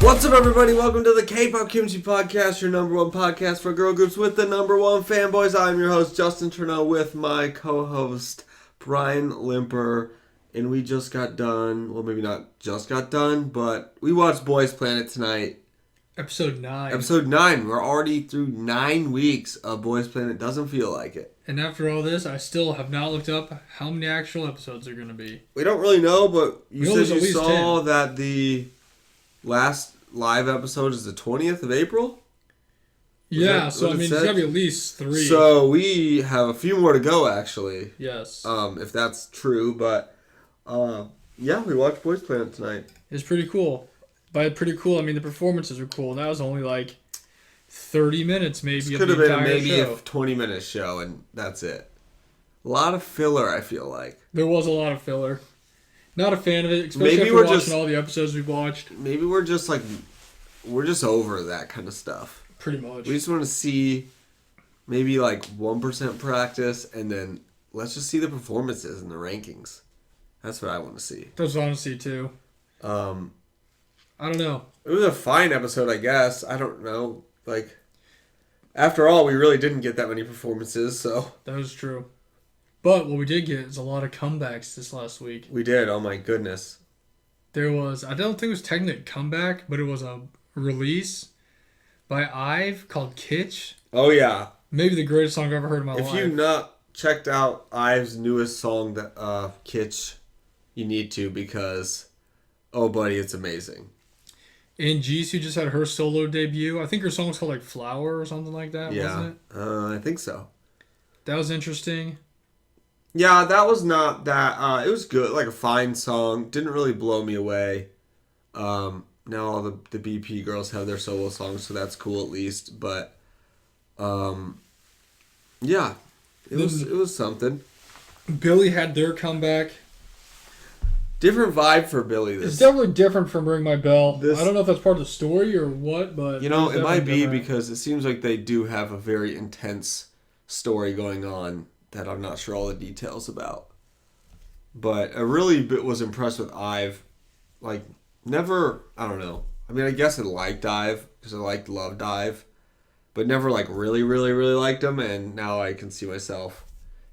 What's up, everybody? Welcome to the K-Pop Kimchi Podcast, your number one podcast for girl groups with the number one fanboys. I'm your host, Justin Turneau, with my co-host, Brian Limper. And we just got done, well, maybe not just got done, but we watched Boys Planet tonight. Episode 9. Episode 9. We're already through 9 weeks of Boys Planet. Doesn't feel like it. And after all this, I still have not looked up how many actual episodes are going to be. We don't really know, but you said you saw 10. that the last live episode is the 20th of April? Yeah, so I mean, it's got to be at least 3. So we have a few more to go, actually. Yes. If that's true, but yeah, we watched Boys Planet tonight. It's pretty cool. By pretty cool, I mean the performances are cool. That was only like 30 minutes maybe This of could the have been entire maybe show. a 20-minute show, and that's it. A lot of filler, I feel like. There was a lot of filler. Not a fan of it, especially Maybe after we're watching just- all the episodes we've watched. Maybe we're just over that kind of stuff. Pretty much. We just want to see maybe like 1% practice, and then let's just see the performances and the rankings. That's what I want to see. That's what I want to see too. I don't know. It was a fine episode, I guess. I don't know. Like, after all, we really didn't get that many performances, so. That was true. But what we did get is a lot of comebacks this last week. We did. Oh, my goodness. There was, I don't think it was technically a comeback, but it was a release by IVE called Kitsch. Oh, yeah. Maybe the greatest song I've ever heard in my life. If you've not checked out IVE's newest song, Kitsch, you need to, because, oh, buddy, it's amazing. And Jisoo just had her solo debut. I think her song was called like Flower or something like that, wasn't it? I think so. That was interesting. Yeah, that was not that. It was good, like a fine song. Didn't really blow me away. Now all the BP girls have their solo songs, so that's cool at least. But, yeah, it was something. Billy had their comeback. Different vibe for Billy. It's definitely different from Ring My Bell. This- I don't know if that's part of the story or what, but You know, it's it might be definitely different. because it seems like they do have a very intense story going on that I'm not sure all the details about. But I really was impressed with IVE. Like, never, I don't know. I mean, I guess I liked IVE because I loved IVE. But never, like, really, really, really liked them. And now I can see myself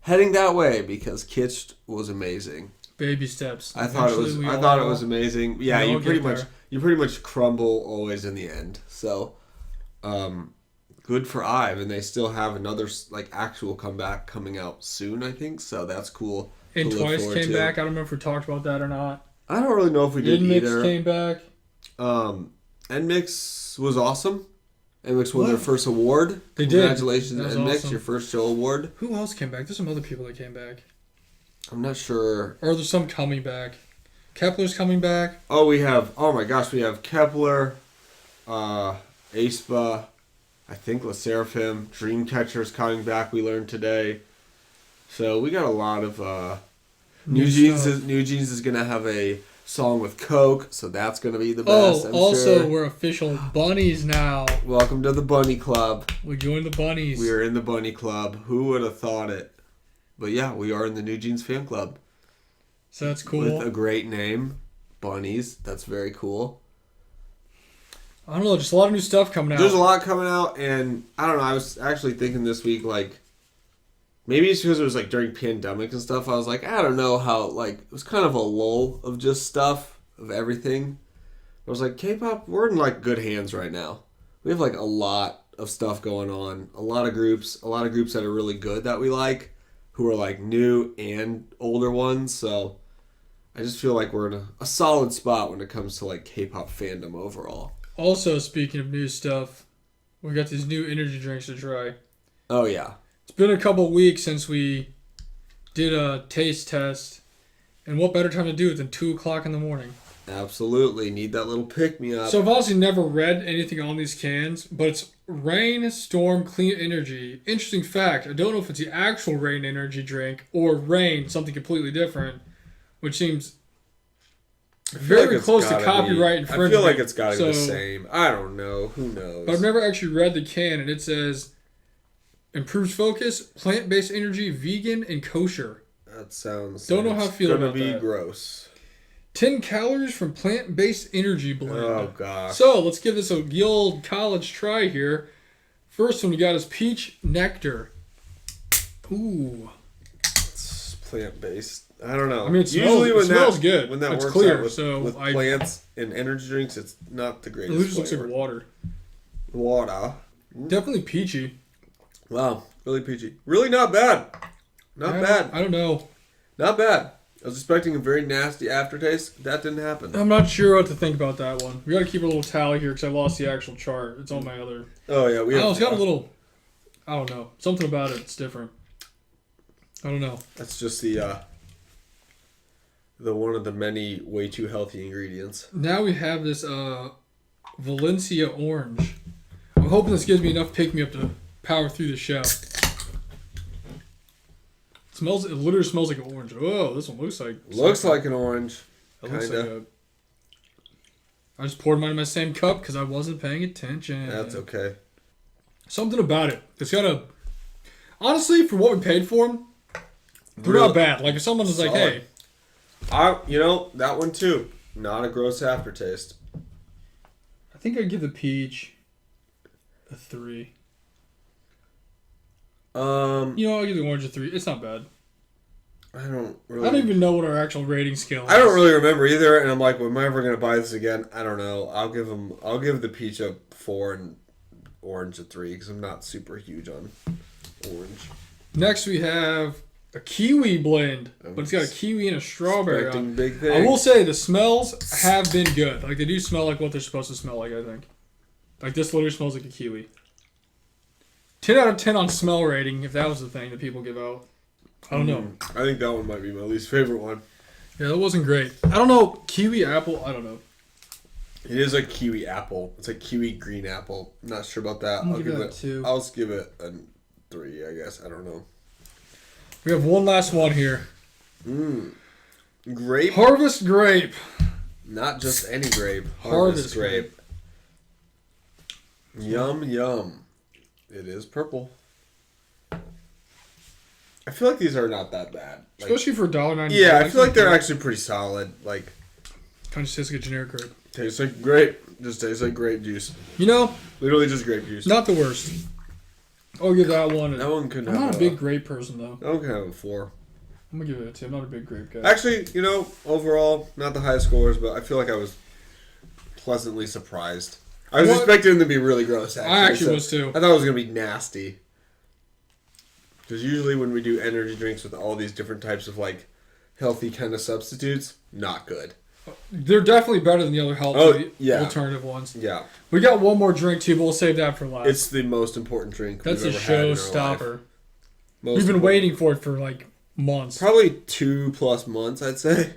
heading that way because Kitsch was amazing. Baby steps. I thought it was amazing. Yeah, we all you get pretty much crumble always in the end. So, good for IVE, and they still have another like actual comeback coming out soon, I think. So that's cool. And to look Twice forward came to. back. I don't know if we talked about that or not. I don't really know if we did NMIXX either. came back. NMIXX was awesome. NMIXX won their first award. They did. Congratulations, That was NMIXX, awesome. your first show award. Who else came back? There's some other people that came back. I'm not sure. Or there's some coming back. Kepler's coming back. Oh, we have Kepler, aespa, I think LE SSERAFIM, Dreamcatcher's coming back, we learned today. So we got a lot of New Jeans is going to have a song with Coke, so that's going to be the best, I'm sure. We're official bunnies now. Welcome to the Bunny Club. We joined the bunnies. We are in the Bunny Club. Who would have thought it? But yeah, we are in the New Jeans fan club. So that's cool. With a great name, Bunnies. That's very cool. I don't know, just a lot of new stuff coming out. There's a lot coming out, and I don't know, I was actually thinking this week, like, maybe it's because it was, like, during pandemic and stuff, I was like, I don't know how, like, it was kind of a lull of just stuff, of everything. I was like, K-pop, we're in, like, good hands right now. We have, like, a lot of stuff going on, a lot of groups that are really good that we like, who are, like, new and older ones, so I just feel like we're in a solid spot when it comes to, like, K-pop fandom overall. Also, speaking of new stuff, we got these new energy drinks to try. Oh, yeah. It's been a couple weeks since we did a taste test, and what better time to do it than 2 o'clock in the morning? Absolutely. Need that little pick-me-up. So I've honestly never read anything on these cans, but it's Rain Storm Clean Energy. Interesting fact, I don't know if it's the actual Rain energy drink or Rain, something completely different, which seems very close to copyright infringement. I feel like it's got to be the same. I don't know. Who knows? But I've never actually read the can, and it says, improves focus, plant-based energy, vegan, and kosher. That sounds... Don't know how I feel about that. It's going to be gross. 10 calories from plant-based energy blend. Oh, gosh. So, let's give this a old college try here. First one we got is peach nectar. Ooh. It's plant-based. I don't know. I mean, it smells good. When that it's works clear, out with, so with plants and energy drinks, it's not the greatest. It just looks like water. Water. Definitely peachy. Wow. Really peachy. Really not bad. Not bad. I don't know. Not bad. I was expecting a very nasty aftertaste. That didn't happen. I'm not sure what to think about that one. We got to keep a little tally here because I lost the actual chart. It's on my other. Oh, yeah. It's got a little. I don't know. Something about it. It's different. I don't know. That's just the one of the many way too healthy ingredients. Now we have this Valencia orange. I'm hoping this gives me enough pick-me-up to power through the show. It literally smells like an orange. Oh, this one looks like... Looks like an orange. It looks like I just poured mine in my same cup because I wasn't paying attention. That's okay. Something about it. It's got a... Honestly, for what we paid for them, they're not bad. Like, if someone was like, hey... that one too. Not a gross aftertaste. I think I'd give the peach a 3. I'll give the orange a 3. It's not bad. I don't even know what our actual rating scale is. I don't really remember either, and I'm like, well, am I ever gonna buy this again? I don't know. I'll give the peach a 4 and orange a 3 because I'm not super huge on orange. Next we have a kiwi blend, but it's got a kiwi and a strawberry on. Big things. I will say the smells have been good. Like, they do smell like what they're supposed to smell like, I think. Like, this literally smells like a kiwi. 10 out of 10 on smell rating, if that was the thing that people give out. I don't know. I think that one might be my least favorite one. Yeah, that wasn't great. I don't know. Kiwi apple, I don't know. It is a kiwi apple. It's a kiwi green apple. I'm not sure about that. I'll give it a 2. I'll just give it a 3, I guess. I don't know. We have one last one here. Grape. Harvest grape. Not just any grape. Harvest grape. Yum, yum. It is purple. I feel like these are not that bad. Like, especially for $1.99. Yeah, I feel like they're actually pretty solid. Like, kind of tastes like a generic grape. Tastes like grape. Just tastes like grape juice. Literally just grape juice. Not the worst. I'll give that one. That one couldn't. I'm not a big grape person though. That one can have a 4. I'm gonna give it a 2. I'm not a big grape guy. Actually, overall, not the highest scores, but I feel like I was pleasantly surprised. I was expecting them to be really gross. I actually was too. I thought it was gonna be nasty. Because usually when we do energy drinks with all these different types of like healthy kind of substitutes, not good. They're definitely better than the other healthy alternative ones. Yeah. We got one more drink too, but we'll save that for last. It's the most important drink. That's a showstopper. We've been waiting for it for like months. Probably 2+ months, I'd say.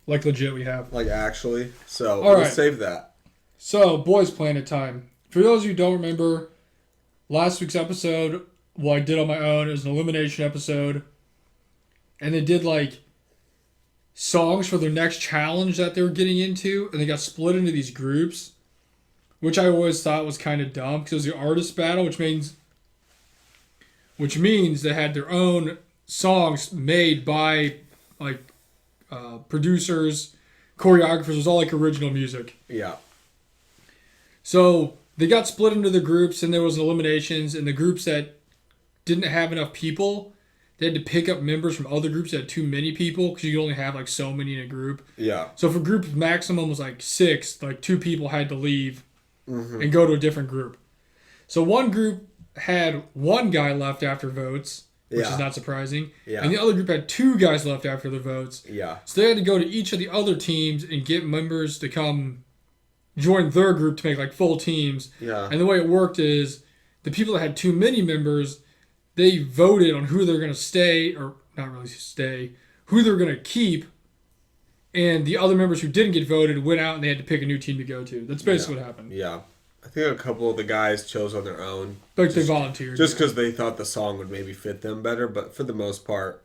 Like legit, we have. Like actually. So we'll save that. So, Boys Planet time. For those of you who don't remember, last week's episode, what I did on my own, it was an elimination episode. And they did like songs for their next challenge that they were getting into, and they got split into these groups, which I always thought was kind of dumb because it was the artist battle, which means they had their own songs made by like producers, choreographers. It was all like original music. Yeah. So they got split into the groups, and there was eliminations, and the groups that didn't have enough people, they had to pick up members from other groups that had too many people because you could only have like so many in a group. Yeah. So if a group maximum was like 6, like 2 people had to leave and go to a different group. So one group had 1 guy left after votes, which is not surprising. Yeah. And the other group had 2 guys left after the votes. Yeah. So they had to go to each of the other teams and get members to come join their group to make like full teams. Yeah. And the way it worked is the people that had too many members, they voted on who they're going to stay, or not really stay, who they're going to keep. And the other members who didn't get voted went out and they had to pick a new team to go to. That's basically what happened. Yeah. I think a couple of the guys chose on their own. Like they volunteered. Just because they thought the song would maybe fit them better. But for the most part,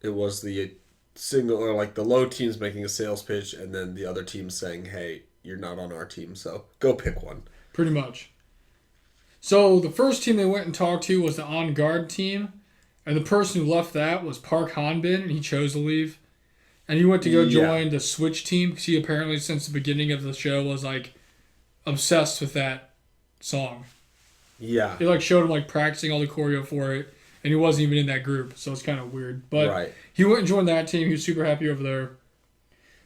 it was the single, or like the low teams making a sales pitch and then the other team saying, hey, you're not on our team, so go pick one. Pretty much. So the first team they went and talked to was the On Guard team. And the person who left that was Park Hanbin, and he chose to leave. And he went to go join the Switch team because he apparently, since the beginning of the show, was like obsessed with that song. Yeah. They like showed him like practicing all the choreo for it, and he wasn't even in that group, so it's kind of weird. But he went and joined that team. He was super happy over there.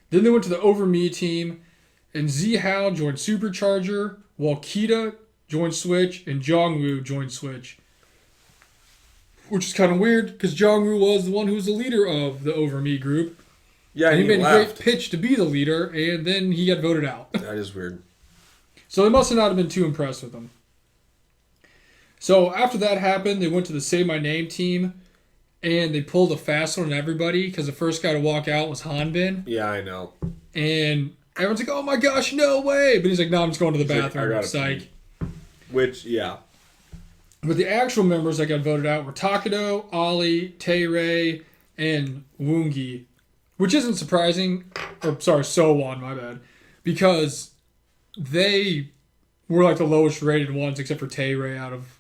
Then they went to the Over Me team, and Zihao joined Supercharger, while Kita joined Switch, and Jongwoo joined Switch. Which is kind of weird, because Jongwoo was the one who was the leader of the Over Me group. Yeah, and he made a great pitch to be the leader, and then he got voted out. That is weird. So they must have not have been too impressed with him. So after that happened, they went to the Say My Name team, and they pulled a fast one on everybody, because the first guy to walk out was Hanbin. Yeah, I know. And everyone's like, oh my gosh, no way! But he's like, no, I'm just going to the bathroom. Like, Psych. Which, yeah. But the actual members that got voted out were Takedo, Ali, Tae-Rei, and Woongi. Which isn't surprising. Or, sorry, Sowon, my bad. Because they were like the lowest rated ones, except for Tae-Rei out of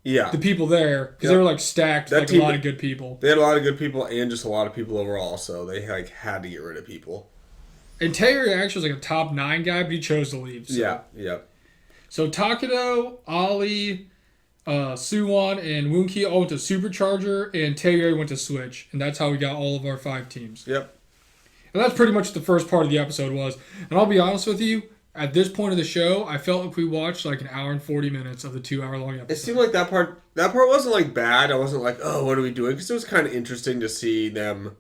the people there. Because they were like stacked with like a lot of good people. They had a lot of good people and just a lot of people overall. So they like had to get rid of people. And Tae-Rei actually was like a top 9 guy, but he chose to leave. So. Yeah. So Takedo, Ali, Suwon, and Woonki all went to Supercharger, and Tae-Rei went to Switch. And that's how we got all of our 5 teams. Yep. And that's pretty much what the first part of the episode was. And I'll be honest with you, at this point of the show, I felt like we watched like an hour and 40 minutes of the 2-hour-long episode. It seemed like that part wasn't like bad. I wasn't like, oh, what are we doing? Because it was kind of interesting to see them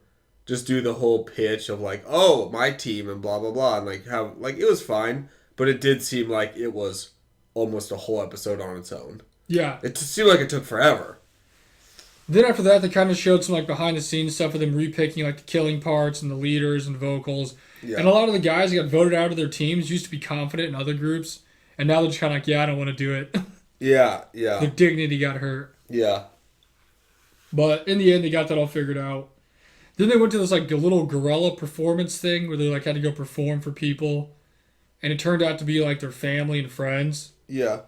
just do the whole pitch of like, oh, my team and blah, blah, blah. And like how, like, it was fine. But it did seem like it was almost a whole episode on its own. Yeah. It seemed like it took forever. Then after that, they kind of showed some like behind the scenes stuff of them repicking like the killing parts and the leaders and vocals. Yeah. And a lot of the guys that got voted out of their teams used to be confident in other groups. And now they're just kind of like, yeah, I don't want to do it. Yeah. Their dignity got hurt. Yeah. But in the end, they got that all figured out. Then they went to this like a little gorilla performance thing where they like had to go perform for people. And it turned out to be like their family and friends. Yeah.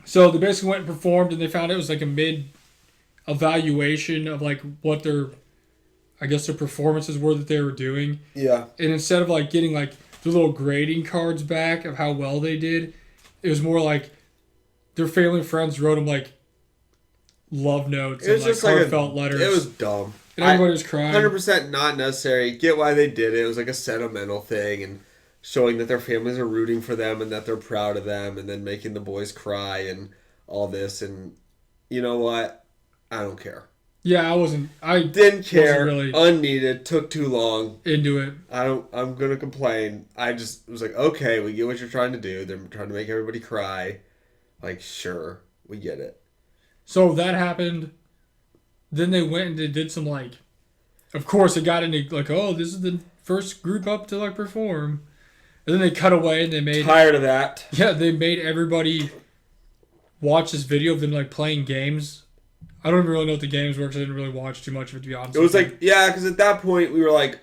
So they basically went and performed, and they found it was like a mid-evaluation of like what their, I guess their performances were that they were doing. Yeah. And instead of like getting like the little grading cards back of how well they did, it was more like their family and friends wrote them like love notes and like heartfelt letters. It was dumb. And everybody was crying. 100% not necessary. Get why they did it. It was like a sentimental thing and showing that their families are rooting for them and that they're proud of them and then making the boys cry and all this. And you know what? I don't care. Yeah, I didn't care. Really unneeded. Took too long. Into it. I'm going to complain. I just was like, okay, we get what you're trying to do. They're trying to make everybody cry. Like, sure, we get it. So that happened. Then they went and they did some like, of course it got into like, oh, this is the first group up to like perform. And then they cut away and they made... Tired of that. Yeah, they made everybody watch this video of them, like, playing games. I don't even really know what the games were because I didn't really watch too much of it, to be honest. It was like, yeah, because at that point we were, like,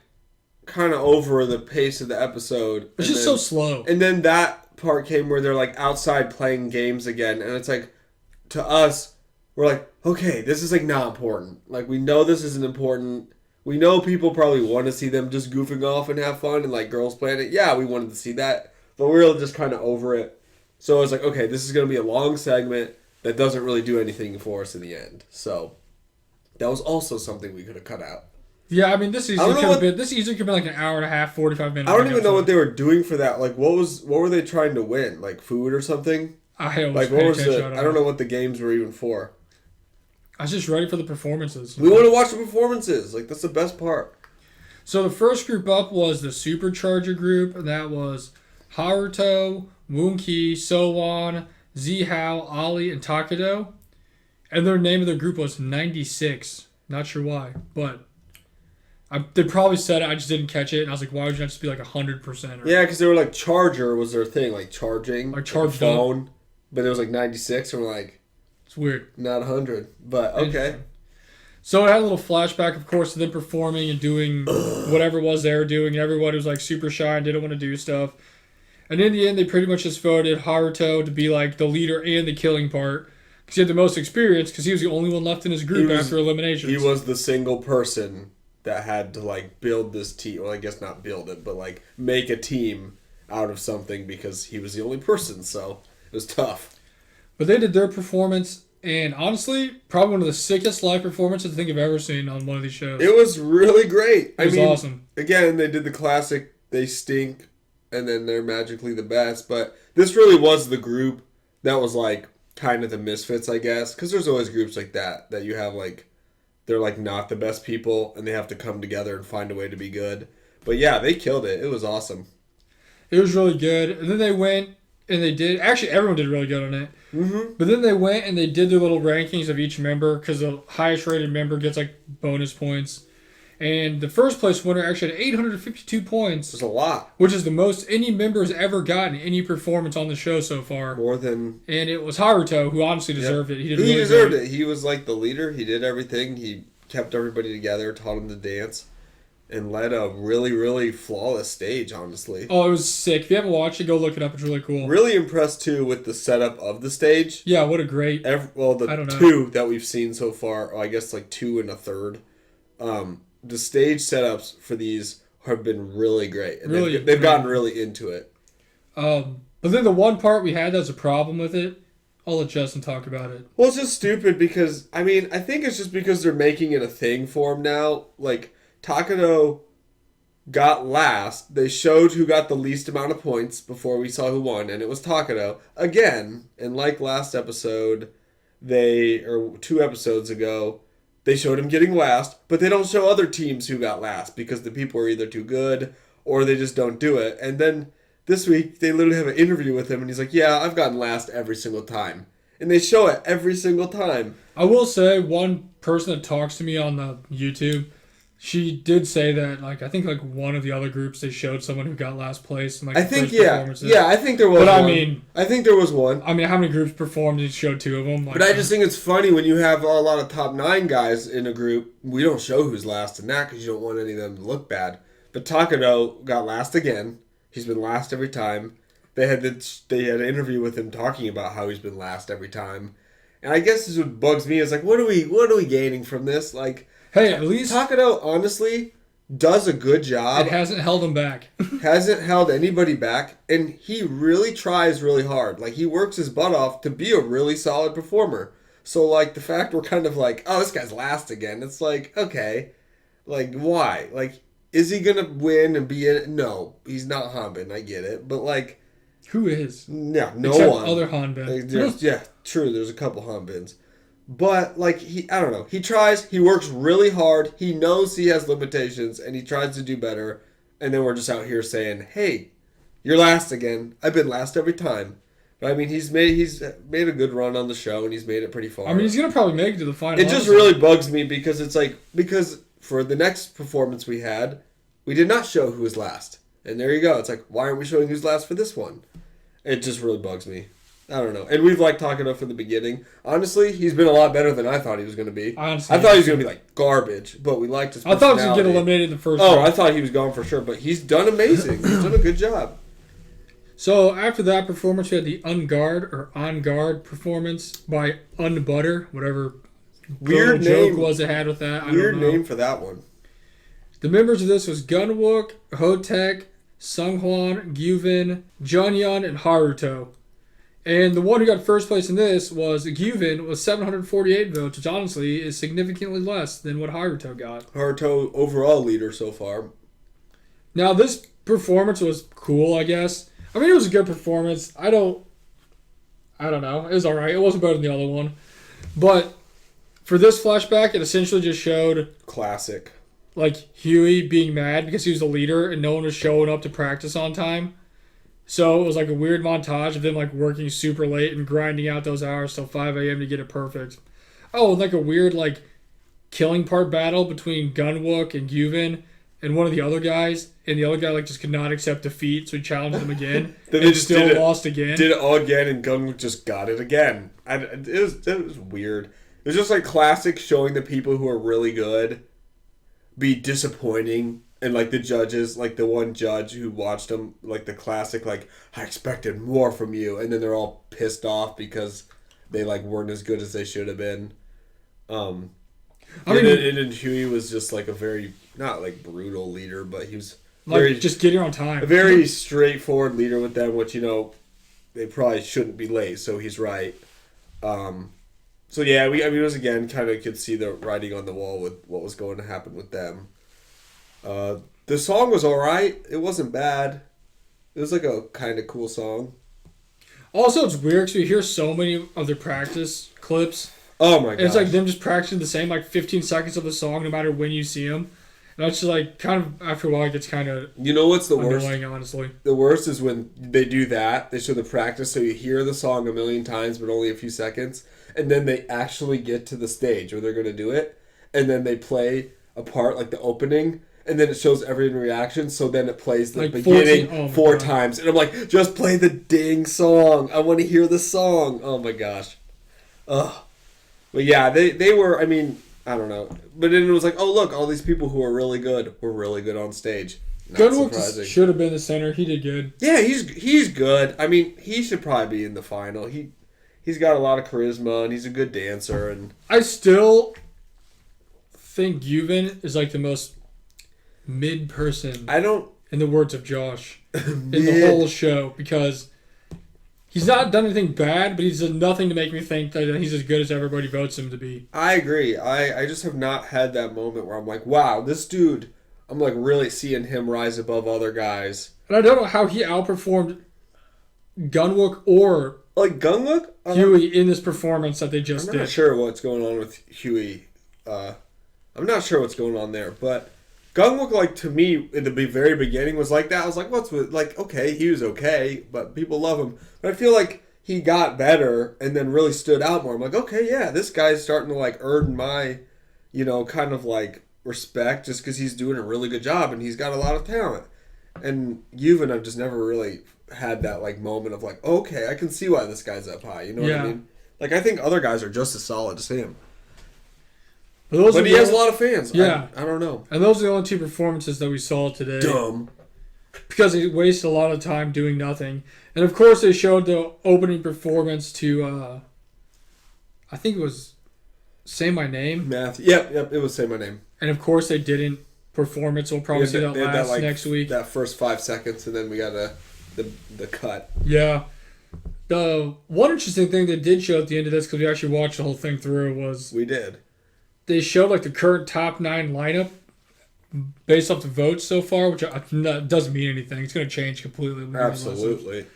kind of over the pace of the episode. It's just so slow. And then that part came where they're, like, outside playing games again. And it's like, to us, we're like, okay, this is, like, not important. Like, we know this isn't important. We know people probably want to see them just goofing off and have fun and like girls playing it. Yeah, we wanted to see that, but we were just kind of over it. So I was like, okay, this is going to be a long segment that doesn't really do anything for us in the end. So that was also something we could have cut out. Yeah, I mean, this easily could have been like an hour and a half, 45 minutes. I don't even know what they were doing for that. Like, what were they trying to win? Like food or something? I don't know what the games were even for. I was just ready for the performances. We want to watch the performances. Like, that's the best part. So the first group up was the Supercharger Group, and that was Haruto, Woonki, Sowon, Zihao, Ali, and Takedo. And their name of their group was 96. Not sure why, but they probably said it. I just didn't catch it, and I was like, why would you not just be like 100%? Yeah, because they were like charger was their thing, like charging, like charged phone. Up. But it was like 96, and we're like, it's weird. Not 100, but okay. So it had a little flashback, of course, to them performing and doing whatever it was they were doing. And everybody was like super shy and didn't want to do stuff. And in the end, they pretty much just voted Haruto to be like the leader and the killing part. Because he had the most experience because he was the only one left in his group after eliminations. He was the single person that had to like build this team. Well, I guess not build it, but like make a team out of something because he was the only person. So it was tough. But they did their performance, and honestly, probably one of the sickest live performances I think I've ever seen on one of these shows. It was really great. It was awesome. Again, they did the classic, they stink, and then they're magically the best. But this really was the group that was like kind of the misfits, I guess. Because there's always groups like that you have like, they're like not the best people, and they have to come together and find a way to be good. But yeah, they killed it. It was awesome. It was really good. And then they went and they did, actually everyone did really good on it. Mm-hmm. But then they went and they did their little rankings of each member because the highest rated member gets like bonus points. And the first place winner actually had 852 points. It was a lot. Which is the most any member has ever gotten any performance on the show so far. More than... And it was Haruto who honestly deserved it. He deserved it. He was like the leader. He did everything. He kept everybody together, taught them to dance, and led a really, really flawless stage, honestly. Oh, it was sick. If you haven't watched it, go look it up. It's really cool. Really impressed, too, with the setup of the stage. Yeah, what a great... the two that we've seen so far, or I guess like 2 and a third, the stage setups for these have been really great. And they've gotten really into it. But then the one part we had that was a problem with it, I'll let Justin talk about it. Well, it's just stupid because, I mean, I think it's just because they're making it a thing for him now. Like, Takano got last. They showed who got the least amount of points before we saw who won, and it was Takano. Again, and like last episode, or 2 episodes ago, they showed him getting last, but they don't show other teams who got last because the people are either too good or they just don't do it. And then this week, they literally have an interview with him, and he's like, yeah, I've gotten last every single time. And they show it every single time. I will say, one person that talks to me on the YouTube, she did say that, like, I think, like, one of the other groups, they showed someone who got last place in, like, performances. Yeah, I think there was one. I think there was one. I mean, how many groups performed and showed 2 of them? Like, but I just think it's funny when you have a lot of top 9 guys in a group, we don't show who's last in that because you don't want any of them to look bad. But Takano got last again. He's been last every time. They had an interview with him talking about how he's been last every time. And I guess this is what bugs me is like, what are we gaining from this? Like, hey, at least Takano honestly does a good job. It hasn't held him back. Hasn't held anybody back, and he really tries really hard. Like, he works his butt off to be a really solid performer. So, like, the fact we're kind of like, oh, this guy's last again, it's like, okay, like, why? Like, is he gonna win and be in it? No, he's not Hanbin, I get it, but like, who is? Yeah, no except one. Other Hanbin. Yeah, true. There's a couple Hanbins. But, like, I don't know. He tries. He works really hard. He knows he has limitations, and he tries to do better. And then we're just out here saying, hey, you're last again. I've been last every time. But, I mean, he's made a good run on the show, and he's made it pretty far. I mean, he's going to probably make it to the final. It just really bugs me because it's like, because for the next performance we had, we did not show who was last. And there you go. It's like, why aren't we showing who's last for this one? It just really bugs me. I don't know. And we've liked Takano from the beginning. Honestly, he's been a lot better than I thought he was going to be. Honestly, I thought he was going to be like garbage, but we liked his personality. I thought he was going to get eliminated in the first round. I thought he was gone for sure, but he's done amazing. He's done a good job. So after that performance, we had the On Guard performance by Unbutter, whatever weird joke was it had with that. Weird name for that one. The members of this was Gunwook, Hotek, Sunghwan, Gyuvin, Junyan, and Haruto. And the one who got first place in this was Gyuvin with 748 votes, which honestly is significantly less than what Haruto got. Haruto overall leader so far. Now this performance was cool, I guess. I mean, it was a good performance. I don't know. It was alright. It wasn't better than the other one. But for this flashback, it essentially just showed classic. Like Huey being mad because he was the leader and no one was showing up to practice on time. So it was like a weird montage of them like working super late and grinding out those hours till 5 a.m. to get it perfect. Oh, and like a weird like killing part battle between Gunwook and Gyuvin and one of the other guys, and the other guy like just could not accept defeat, so he challenged him again. Then and still lost again. Did it all again, and Gunwook just got it again. It was weird. It was just like classic showing the people who are really good be disappointing. And, like, the judges, like, the one judge who watched them, like, the classic, like, I expected more from you. And then they're all pissed off because they, like, weren't as good as they should have been. And then Huey was just, like, a very not like brutal leader, but he was Like, just get here on time. a very straightforward leader with them, which, they probably shouldn't be late, so he's right. So yeah, it was again kind of could see the writing on the wall with what was going to happen with them. The song was alright. It wasn't bad. It was like a kind of cool song. Also, it's weird because we hear so many of their practice clips. Oh my god! It's like them just practicing the same 15 seconds of the song, no matter when you see them. And that's just kind of after a while, it gets kind of what's the worst? Honestly, the worst is when they do that. They show the practice, so you hear the song a million times, but only a few seconds, and then they actually get to the stage where they're going to do it, and then they play a part like the opening. And then it shows every reaction, so then it plays the beginning 4 times. And I'm like, just play the dang song. I want to hear the song. Oh my gosh. Ugh. But yeah, they were, I don't know. But then it was like, oh look, all these people who are really good were really good on stage. Gunwood should have been the center. He did good. Yeah, he's good. He should probably be in the final. He's got a lot of charisma, and he's a good dancer. And I still think Yuvan is the most mid person. In the words of Josh, in the whole show, because he's not done anything bad, but he's done nothing to make me think that he's as good as everybody votes him to be. I agree. I just have not had that moment where I'm like, wow, this dude, I'm really seeing him rise above other guys. And I don't know how he outperformed Gunwook or Gunwook? Huey in this performance that they just did. I'm not sure what's going on with Huey. I'm not sure what's going on there, but Gunwook, to me, in the very beginning, was like that. I was like, what's with, okay, he was okay, but people love him. But I feel like he got better and then really stood out more. I'm like, okay, yeah, this guy's starting to, earn my, respect just because he's doing a really good job and he's got a lot of talent. And Yuvan, I've just never really had that, moment of, okay, I can see why this guy's up high. You know what I mean? I think other guys are just as solid as him. But he has a lot of fans. Yeah. I don't know. And those are the only 2 performances that we saw today. Dumb. Because he wasted a lot of time doing nothing. And of course they showed the opening performance to, I think it was Say My Name. Matthew. Yep, it was Say My Name. And of course they didn't perform it, so we'll probably see that next week. That first 5 seconds, and then we got the cut. Yeah. The one interesting thing they did show at the end of this, because we actually watched the whole thing through, was... We did. They showed the current top 9 lineup based off the votes so far, which doesn't mean anything. It's going to change completely. Absolutely. I'm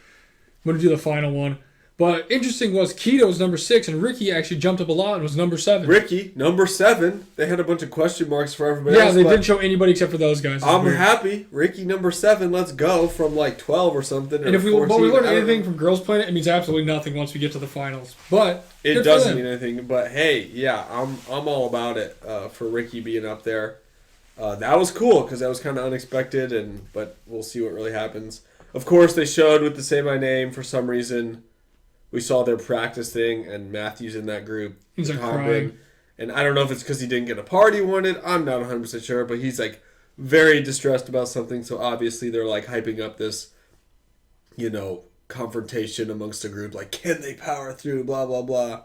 going to do the final one. But interesting was Keto was number 6, and Ricky actually jumped up a lot and was number 7. Ricky, number 7. They had a bunch of question marks for everybody else. Yeah, they didn't show anybody except for those guys. I'm happy. Ricky, number 7. Let's go from 12 or something. And if we learn anything from Girls Planet, it means absolutely nothing once we get to the finals. But it doesn't mean anything. But hey, yeah, I'm all about it for Ricky being up there. That was cool because that was kind of unexpected, but we'll see what really happens. Of course, they showed with the Say My Name for some reason. We saw their practice thing, and Matthew's in that group. He's crying. And I don't know if it's because he didn't get a part he wanted. I'm not 100% sure, but he's very distressed about something. So obviously they're hyping up this, confrontation amongst the group. Can they power through? Blah, blah, blah.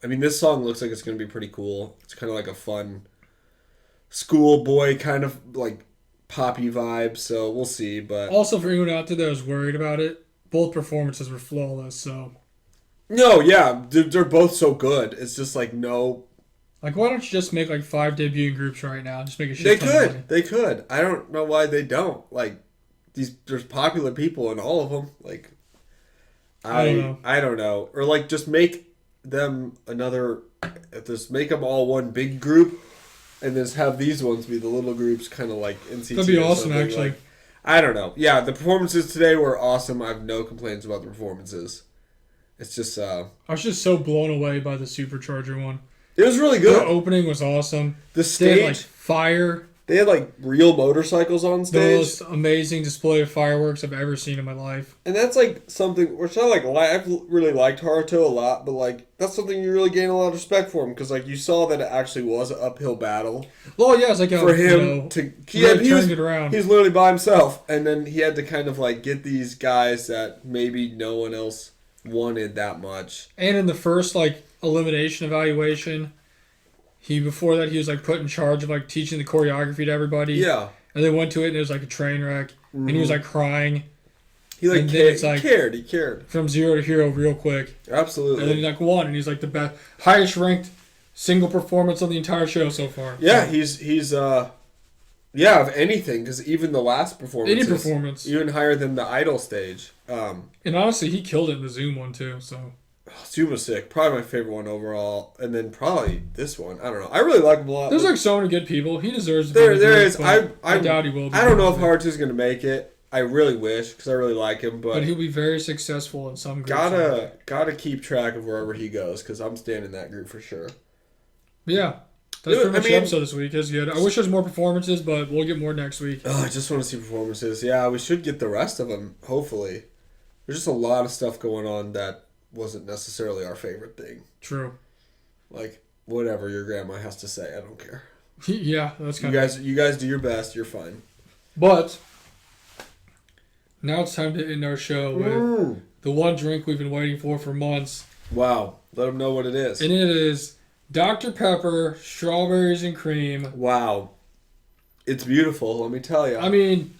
This song looks like it's going to be pretty cool. It's kind of a fun schoolboy kind of poppy vibe. So we'll see. But also for anyone out there that was worried about it, both performances were flawless, so... No, yeah, they're both so good. It's just no... why don't you just make 5 debuting groups right now? Just make a shit ton of money. They could. I don't know why they don't. There's popular people in all of them. I don't know. Or just make them just make them all one big group, and just have these ones be the little groups, kind of like NCT. That'd be awesome, actually. I don't know. Yeah, the performances today were awesome. I have no complaints about the performances. It's just... I was just so blown away by the Supercharger one. It was really good. The opening was awesome. The stage... They had, fire. They had, real motorcycles on stage. The most amazing display of fireworks I've ever seen in my life. And that's, something... Which I've really liked Haruto a lot, but, that's something you really gain a lot of respect for him, because, you saw that it actually was an uphill battle. Well, yeah, it's for him to... He turned it around. He was literally by himself, and then he had to kind of, get these guys that maybe no one else wanted that much. And in the first, elimination evaluation... Before that, he was like put in charge of like teaching the choreography to everybody. Yeah. And they went to it and it was like a train wreck. And he was like crying. He like, And then cared. it's like- He cared. He cared. From zero to hero real quick. Absolutely. And then he like won, and he's like the best, highest ranked single performance on the entire show so far. Yeah, So, he's yeah, of anything, because even the last performance, any performance. even higher than the Idol stage. And honestly, he killed it in the Zoom one too. So Zoom was sick. Probably my favorite one overall, and then probably this one. I don't know. I really like him a lot. there's like so many good people. He deserves to there be in the there group, is. but I doubt he will be. I don't know if Hard 2 is gonna make it. I really wish, because I really like him, But he'll be very successful in some groups. gotta keep track of wherever he goes, because I'm staying in that group for sure. Yeah. That's pretty much I the episode this week. It's good. I wish there was more performances, but we'll get more next week. Oh, I just want to see performances. Yeah, we should get the rest of them, hopefully. There's just a lot of stuff going on that wasn't necessarily our favorite thing. True. Like, whatever your grandma has to say, I don't care. Yeah, that's kind of... You guys do your best, you're fine. But now it's time to end our show with the one drink we've been waiting for months. Wow. Let them know what it is. And it is Dr. Pepper, strawberries and cream. Wow. It's beautiful, let me tell you. I mean...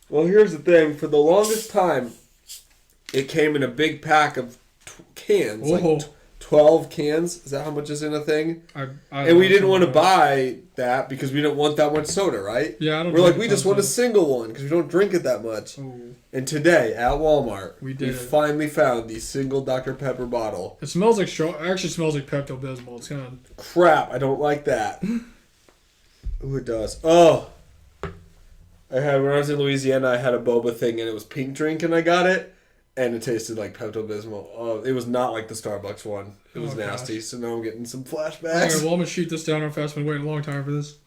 Well, here's the thing. For the longest time, it came in a big pack of cans. Whoa. Like 12 cans. Is that how much is in a thing? I And we didn't want to buy that because we didn't want that much soda, right? Yeah, I don't We're like, drink we a just ton want a of single one because we don't drink it that much. Ooh. And today, at Walmart, We finally found the single Dr. Pepper bottle. It smells like actually smells like Pepto-Bismol. It's kind of... Crap, I don't like that. Ooh, it does. Oh. When I was in Louisiana, I had a boba thing, and it was pink drink, and I got it, and it tasted like Pepto-Bismol. Oh, it was not like the Starbucks one. It was nasty, so now I'm getting some flashbacks. Alright, well, I'm going to shoot this down real fast. I've been waiting a long time for this.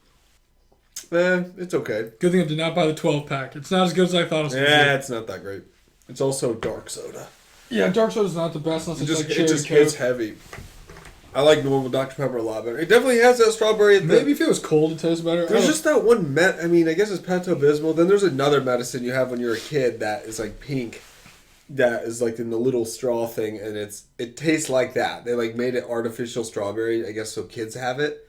It's okay. Good thing I did not buy the 12-pack. It's not as good as I thought it was going to be. Yeah, it's not that great. It's also dark soda. Yeah, dark soda's not the best unless it's like cherry It just Coke. hits heavy. I like normal Dr. Pepper a lot better. It definitely has that strawberry. Maybe if it was cold, it tastes better. There's just that one I mean, I guess it's Pepto-Bismol. Then there's another medicine you have when you're a kid that is like pink. That is like in the little straw thing, and it tastes like that. They like made it artificial strawberry, I guess, so kids have it.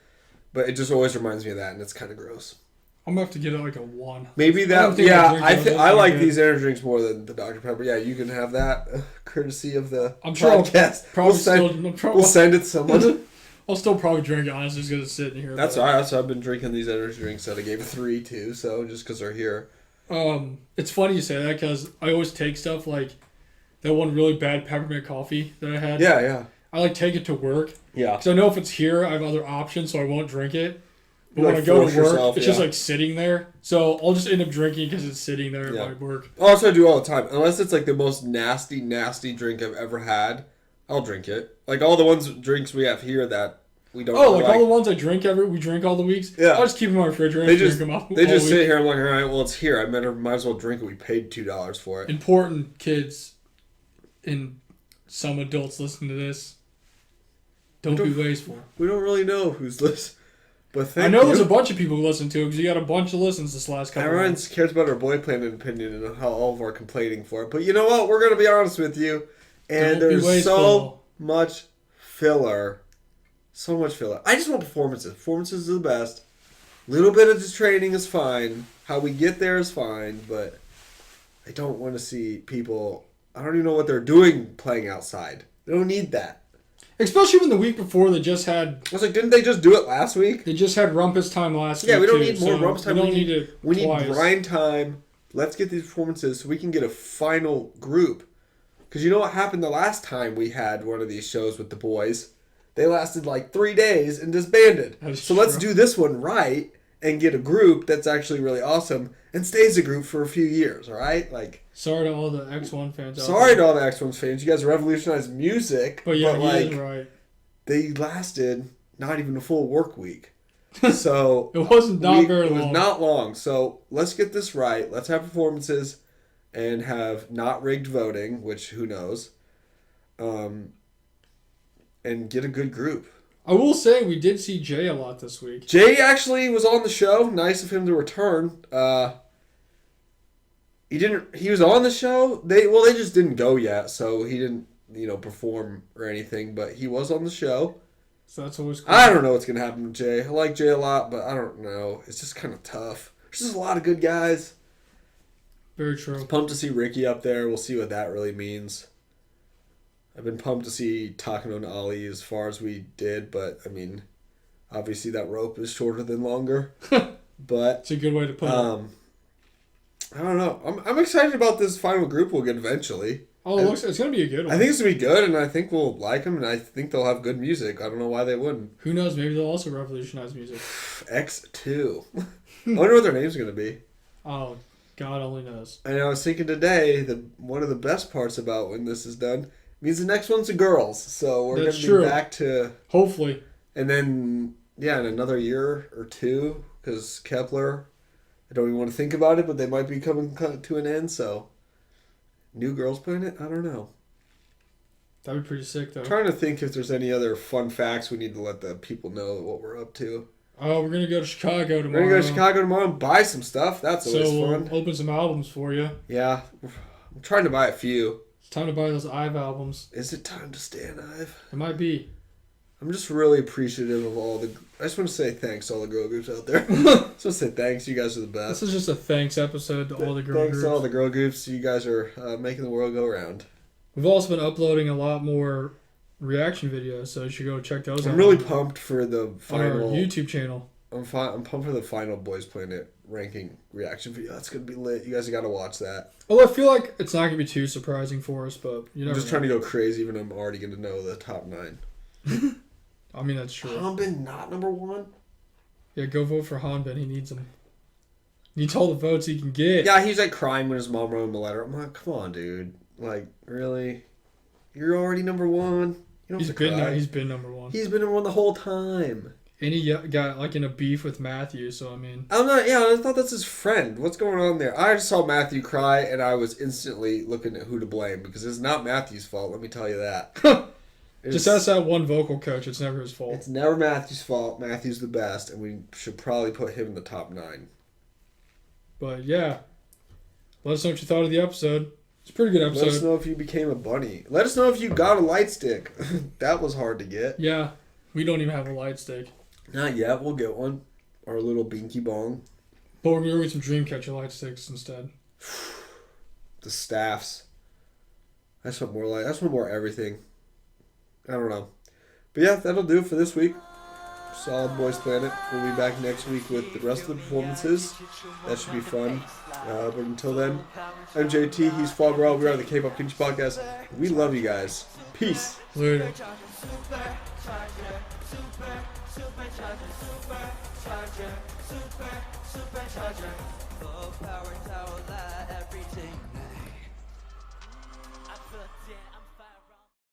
But it just always reminds me of that, and it's kind of gross. I'm going to have to get it like a 1. Maybe that, I like these energy drinks more than the Dr. Pepper. Yeah, you can have that, courtesy of the I'm sure podcast. We'll send it to someone. I'll still probably drink it, honestly, just because it's sitting here. That's all right. So I've been drinking these energy drinks that I gave 3 to, so just because they're here. It's funny you say that, because I always take stuff like that one really bad peppermint coffee that I had. Yeah. I like take it to work. Yeah. Because I know if it's here, I have other options, so I won't drink it. But You when like I go force to work, yourself, it's just like sitting there. So I'll just end up drinking because it's sitting there at my work. Oh, that's what I do all the time. Unless it's like the most nasty drink I've ever had, I'll drink it. Like all the drinks we have here that we don't. Oh, like all the ones I drink we drink all the weeks. Yeah. I'll just keep them in my refrigerator. They and just drink them all, they just all sit week. here. I'm like, all right, well it's here. Might as well drink it. We paid $2 for it. Important kids and some adults listen to this. Don't be wasteful. We don't really know who's listening. But I know there's a bunch of people who listen to it because you got a bunch of listens this last couple Everyone months. cares about our boy planet opinion and how all of our complaining for it. But you know what? We're going to be honest with you. And Don't be there's wasteful. so much filler. So much filler. I just want performances. Performances are the best. Little bit of just training is fine. How we get there is fine. But I don't want to see people... I don't even know what they're doing playing outside. They don't need that. Especially when the week before they just had... I was like, didn't they just do it last week? They just had Rumpus time last week, Yeah, we don't too, need more so Rumpus time. We don't need it We need twice. grind time. Let's get these performances so we can get a final group. Because you know what happened the last time we had one of these shows with the boys? They lasted like 3 days and disbanded. So let's do this one right and get a group that's actually really awesome and stays a group for a few years, all right? Like, sorry to all the X1 fans out sorry there. to all the X1 fans. You guys revolutionized music. But yeah, like, he is right. They lasted not even a full work week. So It wasn't very long. It was not long. So let's get this right. Let's have performances and have not rigged voting, which who knows. And get a good group. I will say we did see Jay a lot this week. Jay actually was on the show. Nice of him to return. He was on the show. They just didn't go yet, so he didn't, perform or anything, but he was on the show. So that's always cool. I don't know what's going to happen with Jay. I like Jay a lot, but I don't know. It's just kind of tough. There's just a lot of good guys. Very true. Pumped to see Ricky up there. We'll see what that really means. I've been pumped to see Takano and Ali as far as we did, but, I mean, obviously that rope is shorter than longer. But it's a good way to put it. I don't know. I'm excited about this final group we'll get eventually. Oh, it's going to be a good one. I think it's going to be good, and I think we'll like them, and I think they'll have good music. I don't know why they wouldn't. Who knows? Maybe they'll also revolutionize music. X2. I wonder what their name's going to be. Oh, God only knows. And I was thinking today that one of the best parts about when this is done means the next one's the girls. So we're going to be back to... Hopefully. And then, yeah, in another year or two, because Kepler, I don't even want to think about it, but they might be coming to an end, so... New Girls Planet? I don't know. That'd be pretty sick, though. I'm trying to think if there's any other fun facts we need to let the people know what we're up to. Oh, we're going to go to Chicago tomorrow. We're going to go to Chicago tomorrow and buy some stuff. That's always fun. We'll open some albums for you. Yeah. I'm trying to buy a few. It's time to buy those IVE albums. Is it time to stay in IVE? It might be. I'm just really appreciative of all the... I just want to say thanks to all the girl groups out there. I just want to say thanks. You guys are the best. This is just a thanks episode to all the girl groups. Thanks to all the girl groups. You guys are making the world go round. We've also been uploading a lot more reaction videos, so you should go check those out. I'm really pumped for the final... On our YouTube channel. I'm pumped for the final Boys Planet ranking reaction video. That's going to be lit. You guys got to watch that. Oh, I feel like it's not going to be too surprising for us, but you know. I'm just trying to go crazy, even though I'm already going to know the top 9. I mean, that's true. Hanbin not number 1? Yeah, go vote for Hanbin. He needs them. Needs all the votes he can get. Yeah, he's like crying when his mom wrote him a letter. I'm like, come on, dude. Like, really? You're already number 1? You don't have to cry. He's been number 1. He's been number 1 the whole time. And he got like in a beef with Matthew, so I mean. I thought that's his friend. What's going on there? I just saw Matthew cry, and I was instantly looking at who to blame because it's not Matthew's fault. Let me tell you that. Just ask that one vocal coach. It's never his fault. It's never Matthew's fault. Matthew's the best, and we should probably put him in the top 9. But yeah, let us know what you thought of the episode. It's a pretty good episode. Let us know if you became a bunny. Let us know if you got a light stick. That was hard to get. Yeah, we don't even have a light stick. Not yet. We'll get one. Our little binky bong. But we're going to get some Dreamcatcher light sticks instead. The staffs. I just want more light. I just want more everything. I don't know. But yeah, that'll do it for this week. Solid Boys Planet. We'll be back next week with the rest of the performances. That should be fun. But until then, I'm JT. He's Fogrel. We are the K-Pop Kimchi Podcast. We love you guys. Peace. Later. Supercharger, Supercharger, full power tower.